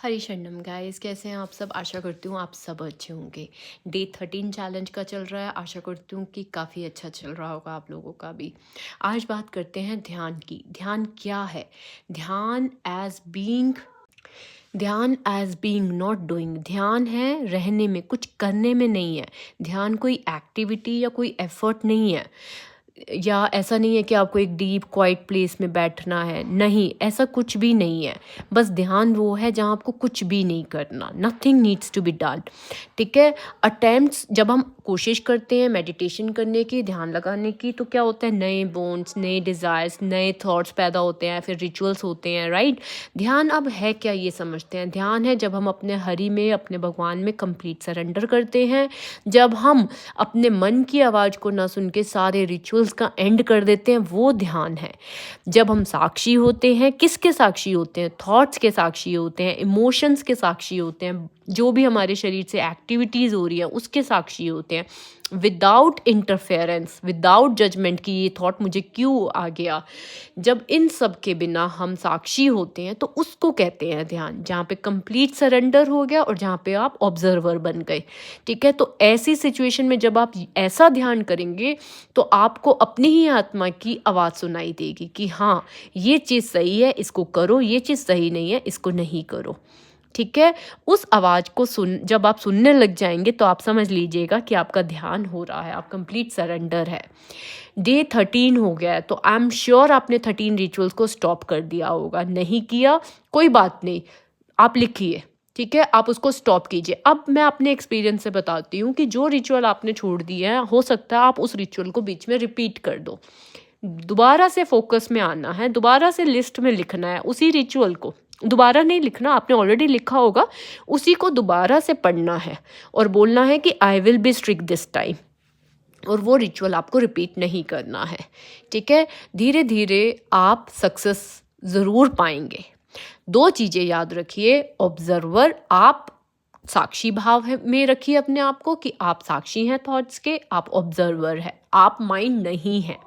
हरी शरणम गाइस, कैसे हैं आप सब। आशा करती हूँ आप सब अच्छे होंगे। डे 13 चैलेंज का चल रहा है। आशा करती हूँ कि काफ़ी अच्छा चल रहा होगा आप लोगों का भी। आज बात करते हैं ध्यान की। ध्यान क्या है? ध्यान एज बीइंग, ध्यान एज बीइंग नॉट डूइंग। ध्यान है रहने में, कुछ करने में नहीं है। ध्यान कोई एक्टिविटी या कोई एफर्ट नहीं है, या ऐसा नहीं है कि आपको एक डीप क्वाइट प्लेस में बैठना है। नहीं, ऐसा कुछ भी नहीं है। बस ध्यान वो है जहाँ आपको कुछ भी नहीं करना। Nothing needs to be done. ठीक है। अटेम्प्ट्स, जब हम कोशिश करते हैं मेडिटेशन करने की, ध्यान लगाने की, तो क्या होता है, नए बोन्स, नए डिज़ायर्स, नए थॉट्स पैदा होते हैं, फिर रिचुअल्स होते हैं, राइट। ध्यान अब है क्या, ये समझते हैं। ध्यान है जब हम अपने हरि में, अपने भगवान में कंप्लीट सरेंडर करते हैं, जब हम अपने मन की आवाज़ को ना सुन के सारे रिचुअल्स का एंड कर देते हैं, वो ध्यान है। जब हम साक्षी होते हैं, किसके साक्षी होते हैं? थॉट्स के साक्षी होते हैं, इमोशंस के साक्षी होते हैं, जो भी हमारे शरीर से एक्टिविटीज़ हो रही हैं उसके साक्षी होते हैं, विदाउट इंटरफेरेंस, विदाउट जजमेंट कि ये थॉट मुझे क्यों आ गया। जब इन सब के बिना हम साक्षी होते हैं तो उसको कहते हैं ध्यान, जहाँ पे कंप्लीट सरेंडर हो गया और जहाँ पे आप ऑब्जर्वर बन गए। ठीक है। तो ऐसी सिचुएशन में जब आप ऐसा ध्यान करेंगे तो आपको अपनी ही आत्मा की आवाज़ सुनाई देगी कि हाँ, ये चीज़ सही है, इसको करो, ये चीज़ सही नहीं है, इसको नहीं करो। ठीक है। उस आवाज़ को जब आप सुनने लग जाएंगे तो आप समझ लीजिएगा कि आपका ध्यान हो रहा है, आप कंप्लीट सरेंडर है। डे 13 हो गया है, तो आई एम श्योर आपने 13 रिचुअल्स को स्टॉप कर दिया होगा। नहीं किया, कोई बात नहीं, आप लिखिए। ठीक है, आप उसको स्टॉप कीजिए। अब मैं अपने एक्सपीरियंस से बताती हूँ कि जो रिचुअल आपने छोड़ दिया है, हो सकता है आप उस रिचुअल को बीच में रिपीट कर दो। दोबारा से फोकस में आना है, दोबारा से लिस्ट में लिखना है उसी रिचुअल को। दोबारा नहीं लिखना, आपने ऑलरेडी लिखा होगा, उसी को दोबारा से पढ़ना है और बोलना है कि I will be strict this time, और वो रिचुअल आपको रिपीट नहीं करना है। ठीक है। धीरे धीरे आप सक्सेस ज़रूर पाएंगे। दो चीज़ें याद रखिए। ऑब्जर्वर, आप साक्षी भाव में रखिए अपने आप को कि आप साक्षी हैं थॉट्स के, आप ऑब्जर्वर है, आप माइंड नहीं है,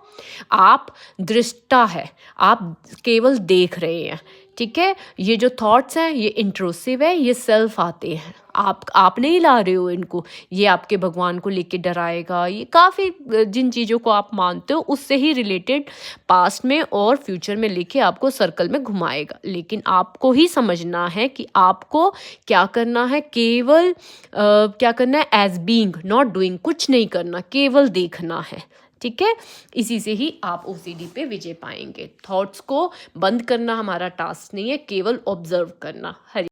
आप दृष्टा है, आप केवल देख रहे हैं। ठीक है। ये जो थॉट्स हैं ये इंट्रूसिव है, ये सेल्फ आते हैं, आप नहीं ला रहे हो इनको। ये आपके भगवान को लेके डराएगा, ये काफ़ी जिन चीज़ों को आप मानते हो उससे ही रिलेटेड पास्ट में और फ्यूचर में लेके आपको सर्कल में घुमाएगा। लेकिन आपको ही समझना है कि आपको क्या करना है। केवल क्या करना है, एज बीइंग नॉट डूइंग, कुछ नहीं करना, केवल देखना है। ठीक है। इसी से ही आप ओसीडी पे विजय पाएंगे। थॉट्स को बंद करना हमारा टास्क नहीं है, केवल ऑब्जर्व करना। हरि